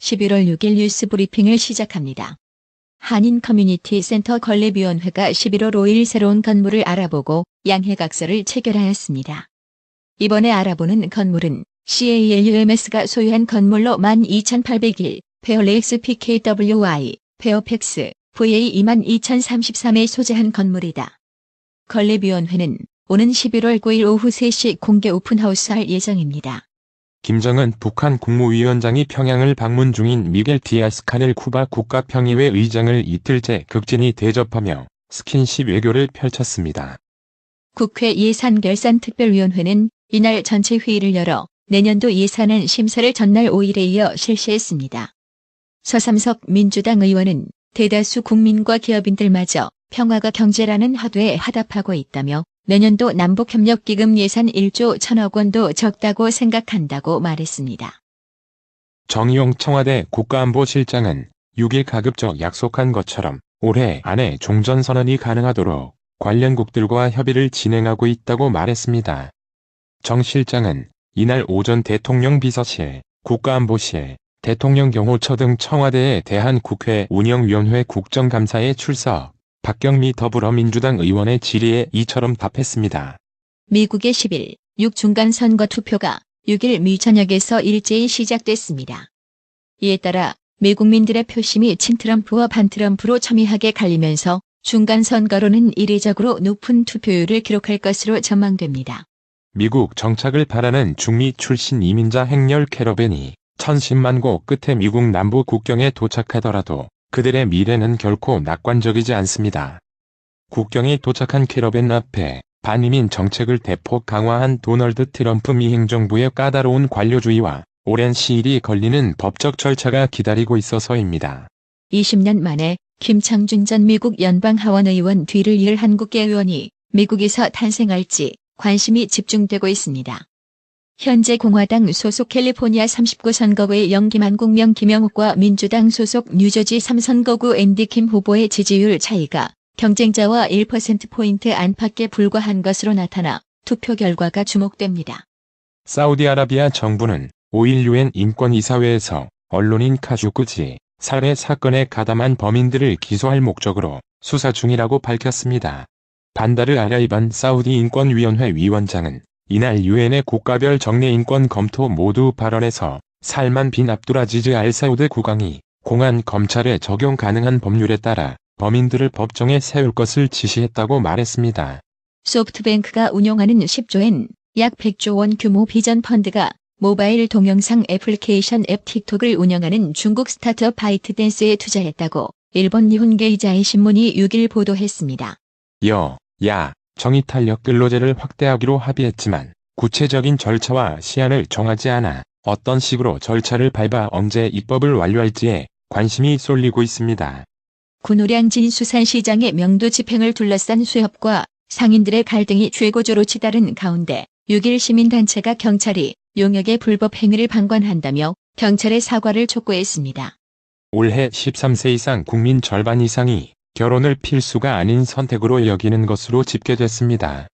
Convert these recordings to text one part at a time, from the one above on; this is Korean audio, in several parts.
11월 6일 뉴스 브리핑을 시작합니다. 한인 커뮤니티 센터 건립위원회가 11월 5일 새로운 건물을 알아보고 양해각서를 체결하였습니다. 이번에 알아보는 건물은 CALUMS가 소유한 건물로 12,801, 페어렉스 PKWY, 페어팩스, VA 22,033에 소재한 건물이다. 건립위원회는 오는 11월 9일 오후 3시 공개 오픈하우스할 예정입니다. 김정은 북한 국무위원장이 평양을 방문 중인 미겔 디아스-카넬 쿠바 국가평의회 의장을 이틀째 극진히 대접하며 스킨십 외교를 펼쳤습니다. 국회 예산결산특별위원회는 이날 전체 회의를 열어 내년도 예산안 심사를 전날 5일에 이어 실시했습니다. 서삼석 민주당 의원은 대다수 국민과 기업인들마저 평화가 경제라는 화두에 화답하고 있다며 내년도 남북협력기금 예산 1조 1,000억 원도 적다고 생각한다고 말했습니다. 정의용 청와대 국가안보실장은 6일 가급적 약속한 것처럼 올해 안에 종전선언이 가능하도록 관련국들과 협의를 진행하고 있다고 말했습니다. 정 실장은 이날 오전 대통령 비서실, 국가안보실, 대통령 경호처 등 청와대에 대한 국회 운영위원회 국정감사에 출석, 박경미 더불어민주당 의원의 질의에 이처럼 답했습니다. 미국의 10일 6중간 선거 투표가 6일 미 전역에서 일제히 시작됐습니다. 이에 따라 미국민들의 표심이 친트럼프와 반트럼프로 첨예하게 갈리면서 중간 선거로는 이례적으로 높은 투표율을 기록할 것으로 전망됩니다. 미국 정착을 바라는 중미 출신 이민자 행렬 캐러밴이 1,010만 곳 끝에 미국 남부 국경에 도착하더라도 그들의 미래는 결코 낙관적이지 않습니다. 국경에 도착한 캐러밴 앞에 반이민 정책을 대폭 강화한 도널드 트럼프 미 행정부의 까다로운 관료주의와 오랜 시일이 걸리는 법적 절차가 기다리고 있어서입니다. 20년 만에 김창준 전 미국 연방하원의원 뒤를 이을 한국계 의원이 미국에서 탄생할지 관심이 집중되고 있습니다. 현재 공화당 소속 캘리포니아 39 선거구의 영김한국명 김영욱과 민주당 소속 뉴저지 3선거구 앤디 킴 후보의 지지율 차이가 경쟁자와 1%포인트 안팎에 불과한 것으로 나타나 투표 결과가 주목됩니다. 사우디아라비아 정부는 5일 유엔 인권이사회에서 언론인 카슈쿠지 살해 사건에 가담한 범인들을 기소할 목적으로 수사 중이라고 밝혔습니다. 반다르 아라이반 사우디 인권위원회 위원장은 이날 유엔의 국가별 정례 인권 검토 모두 발언에서 살만 빈 압두라지즈 알 사우드 국왕이 공안 검찰에 적용 가능한 법률에 따라 범인들을 법정에 세울 것을 지시했다고 말했습니다. 소프트뱅크가 운용하는 10조엔 약 100조 원 규모 비전 펀드가 모바일 동영상 애플리케이션 앱 틱톡을 운영하는 중국 스타트업 바이트댄스에 투자했다고 일본 니혼게이자이 신문이 6일 보도했습니다. 야, 정의탄력 근로제를 확대하기로 합의했지만 구체적인 절차와 시한을 정하지 않아 어떤 식으로 절차를 밟아 언제 입법을 완료할지에 관심이 쏠리고 있습니다. 군우량진 수산시장의 명도 집행을 둘러싼 수협과 상인들의 갈등이 최고조로 치달은 가운데 6일 시민단체가 경찰이 용역의 불법 행위를 방관한다며 경찰의 사과를 촉구했습니다. 올해 13세 이상 국민 절반 이상이 결혼을 필수가 아닌 선택으로 여기는 것으로 집계됐습니다.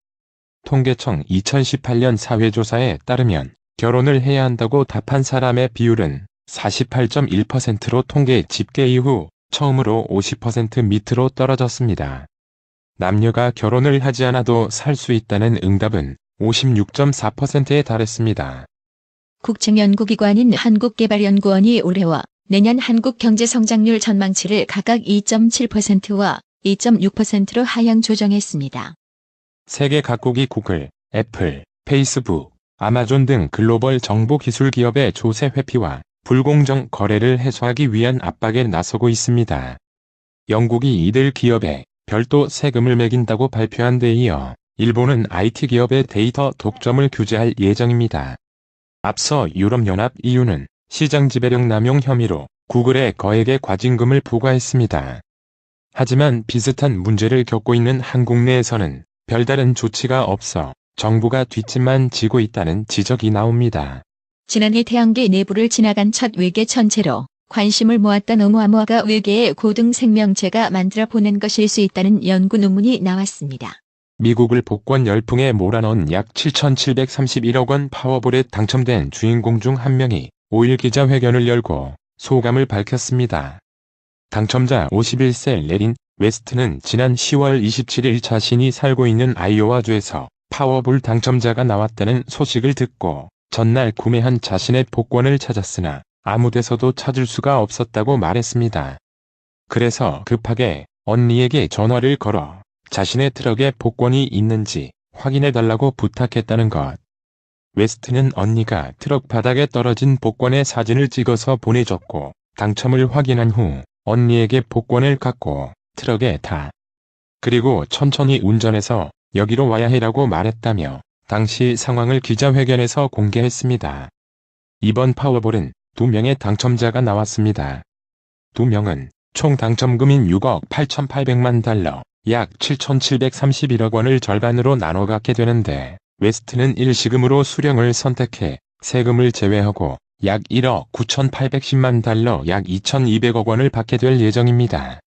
통계청 2018년 사회조사에 따르면 결혼을 해야 한다고 답한 사람의 비율은 48.1%로 통계 집계 이후 처음으로 50% 밑으로 떨어졌습니다. 남녀가 결혼을 하지 않아도 살 수 있다는 응답은 56.4%에 달했습니다. 국책연구기관인 한국개발연구원이 올해와 내년 한국 경제 성장률 전망치를 각각 2.7%와 2.6%로 하향 조정했습니다. 세계 각국이 구글, 애플, 페이스북, 아마존 등 글로벌 정보기술 기업의 조세 회피와 불공정 거래를 해소하기 위한 압박에 나서고 있습니다. 영국이 이들 기업에 별도 세금을 매긴다고 발표한 데 이어 일본은 IT 기업의 데이터 독점을 규제할 예정입니다. 앞서 유럽연합 EU는 시장 지배력 남용 혐의로 구글에 거액의 과징금을 부과했습니다. 하지만 비슷한 문제를 겪고 있는 한국 내에서는 별다른 조치가 없어 정부가 뒷짐만 지고 있다는 지적이 나옵니다. 지난해 태양계 내부를 지나간 첫 외계 천체로 관심을 모았던 오umu아무아가 외계의 고등 생명체가 만들어 보낸 것일 수 있다는 연구 논문이 나왔습니다. 미국을 복권 열풍에 몰아넣은 약 7,731억 원 파워볼에 당첨된 주인공 중 한 명이 5일 기자회견을 열고 소감을 밝혔습니다. 당첨자 51세 레린 웨스트는 지난 10월 27일 자신이 살고 있는 아이오와주에서 파워볼 당첨자가 나왔다는 소식을 듣고 전날 구매한 자신의 복권을 찾았으나 아무 데서도 찾을 수가 없었다고 말했습니다. 그래서 급하게 언니에게 전화를 걸어 자신의 트럭에 복권이 있는지 확인해달라고 부탁했다는 것. 웨스트는 언니가 트럭 바닥에 떨어진 복권의 사진을 찍어서 보내줬고 당첨을 확인한 후 언니에게 복권을 갖고 트럭에 타. 그리고 천천히 운전해서 여기로 와야 해라고 말했다며 당시 상황을 기자회견에서 공개했습니다. 이번 파워볼은 2명의 당첨자가 나왔습니다. 2명은 총 당첨금인 6억 8,800만 달러, 약 7,731억 원을 절반으로 나눠 갖게 되는데 웨스트는 일시금으로 수령을 선택해 세금을 제외하고 약 1억 9,810만 달러 약 2,200억 원을 받게 될 예정입니다.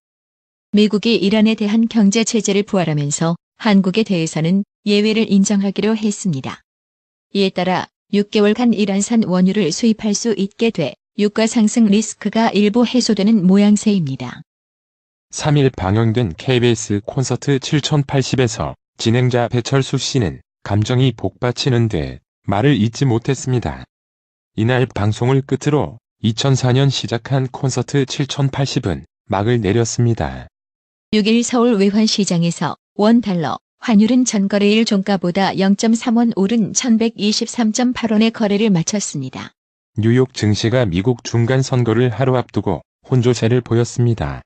미국이 이란에 대한 경제 제재를 부활하면서 한국에 대해서는 예외를 인정하기로 했습니다. 이에 따라 6개월간 이란산 원유를 수입할 수 있게 돼 유가 상승 리스크가 일부 해소되는 모양새입니다. 3일 방영된 KBS 콘서트 7080에서 진행자 배철수 씨는 감정이 복받치는 듯 말을 잇지 못했습니다. 이날 방송을 끝으로 2004년 시작한 콘서트 7080은 막을 내렸습니다. 6일 서울 외환시장에서 원달러 환율은 전거래일 종가보다 0.3원 오른 1123.8원의 거래를 마쳤습니다. 뉴욕 증시가 미국 중간선거를 하루 앞두고 혼조세를 보였습니다.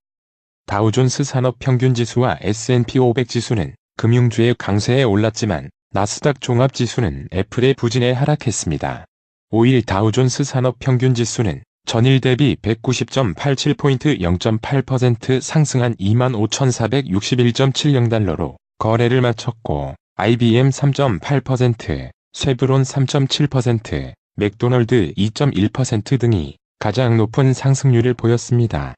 다우존스 산업평균지수와 S&P 500지수는 금융주의 강세에 올랐지만 나스닥 종합지수는 애플의 부진에 하락했습니다. 5일 다우존스 산업평균지수는 전일 대비 190.87포인트 0.8% 상승한 25,461.70달러로 거래를 마쳤고 IBM 3.8%, 쉐브론 3.7%, 맥도널드 2.1% 등이 가장 높은 상승률을 보였습니다.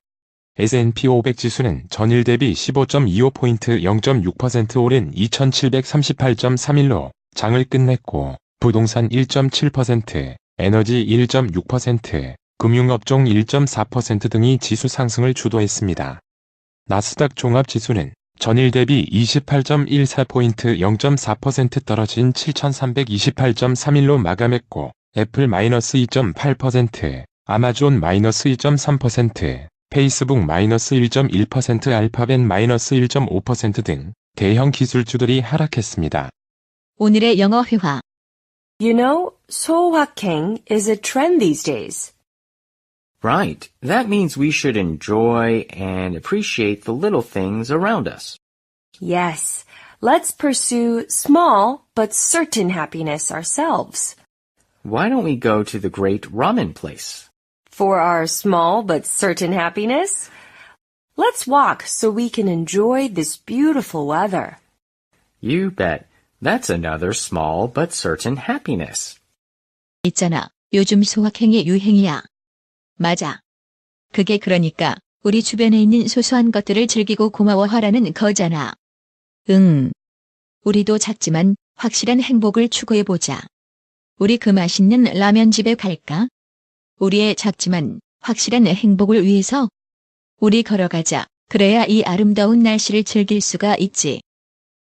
S&P 500 지수는 전일 대비 15.25포인트 0.6% 오른 2738.31로 장을 끝냈고 부동산 1.7%, 에너지 1.6%, 금융업종 1.4% 등이 지수 상승을 주도했습니다. 나스닥 종합지수는 전일 대비 28.14포인트 0.4% 떨어진 7328.31로 마감했고 애플 마이너스 2.8%, 아마존 마이너스 2.3%, 페이스북 마이너스 1.1%, 알파벳 마이너스 1.5% 등 대형 기술주들이 하락했습니다. 오늘의 영어 회화. You know, 소확행 is a trend these days. Right. That means we should enjoy and appreciate the little things around us. Yes, let's pursue small but certain happiness ourselves. Why don't we go to the great ramen place? For our small but certain happiness, let's walk so we can enjoy this beautiful weather. You bet. That's another small but certain happiness. 있잖아. 요즘 소확행이 유행이야. 맞아. 그게 그러니까 우리 주변에 있는 소소한 것들을 즐기고 고마워하라는 거잖아. 응. 우리도 작지만 확실한 행복을 추구해보자. 우리 그 맛있는 라면집에 갈까? 우리의 작지만 확실한 행복을 위해서 우리 걸어가자. 그래야 이 아름다운 날씨를 즐길 수가 있지.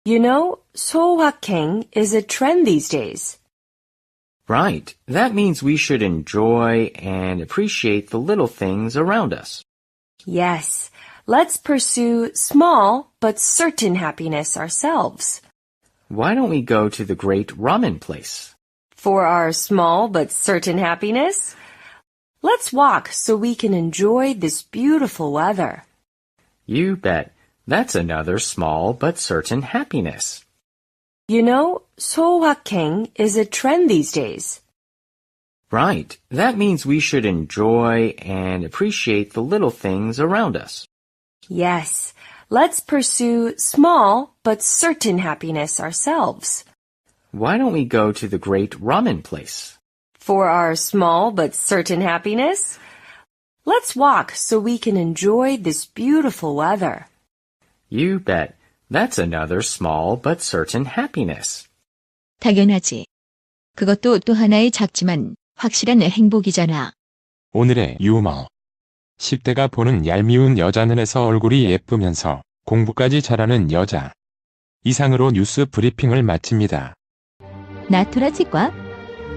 You know, 소확행 is a trend these days. Right. That means we should enjoy and appreciate the little things around us. Yes, let's pursue small but certain happiness ourselves. Why don't we go to the great ramen place? For our small but certain happiness, let's walk so we can enjoy this beautiful weather. You bet. That's another small but certain happiness. You know, 소확행 is a trend these days. Right. That means we should enjoy and appreciate the little things around us. Yes, let's pursue small but certain happiness ourselves. Why don't we go to the great ramen place? For our small but certain happiness, let's walk so we can enjoy this beautiful weather. You bet. That's another small but certain happiness. 당연하지. 그것도 또 하나의 작지만 확실한 행복이잖아. 오늘의 유머. 10대가 보는 얄미운 여자는에서 얼굴이 예쁘면서 공부까지 잘하는 여자. 이상으로 뉴스 브리핑을 마칩니다. 나투라 치과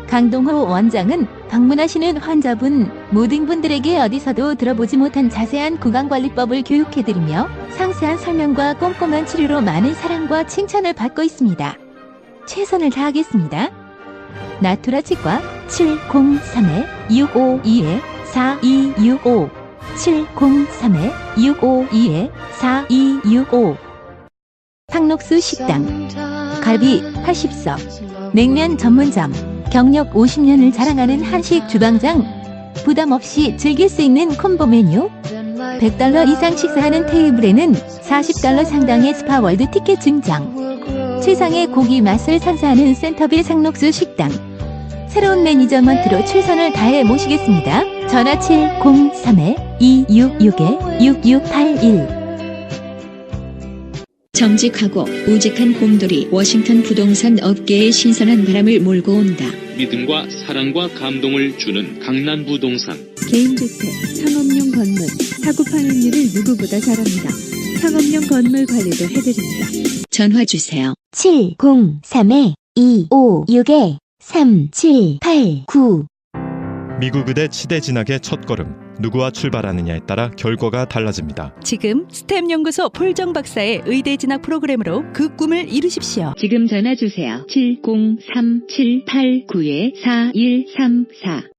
강동호 원장은 방문하시는 환자분 모든 분들에게 어디서도 들어보지 못한 자세한 구강관리법을 교육해드리며 상세한 설명과 꼼꼼한 치료로 많은 사랑과 칭찬을 받고 있습니다. 최선을 다하겠습니다. 나투라 치과 703-652-4265 703-652-4265 상록수 식당 갈비 80석 냉면 전문점 경력 50년을 자랑하는 한식 주방장 부담 없이 즐길 수 있는 콤보 메뉴 $100 이상 식사하는 테이블에는 $40 상당의 스파월드 티켓 증정 최상의 고기 맛을 선사하는 센터빌 상록수 식당 새로운 매니저먼트로 최선을 다해 모시겠습니다. 전화 703-266-6681 정직하고 우직한 곰돌이 워싱턴 부동산 업계에 신선한 바람을 몰고 온다. 믿음과 사랑과 감동을 주는 강남부동산. 개인주택, 상업용 건물, 사고 판매율을 누구보다 잘합니다. 상업용 건물 관리도 해드립니다. 전화 주세요. 703-256-3789 미국 의대 치대 진학의 첫걸음. 누구와 출발하느냐에 따라 결과가 달라집니다. 지금 스템 연구소 폴정 박사의 의대 진학 프로그램으로 그 꿈을 이루십시오. 지금 전화 주세요. 703-789-4134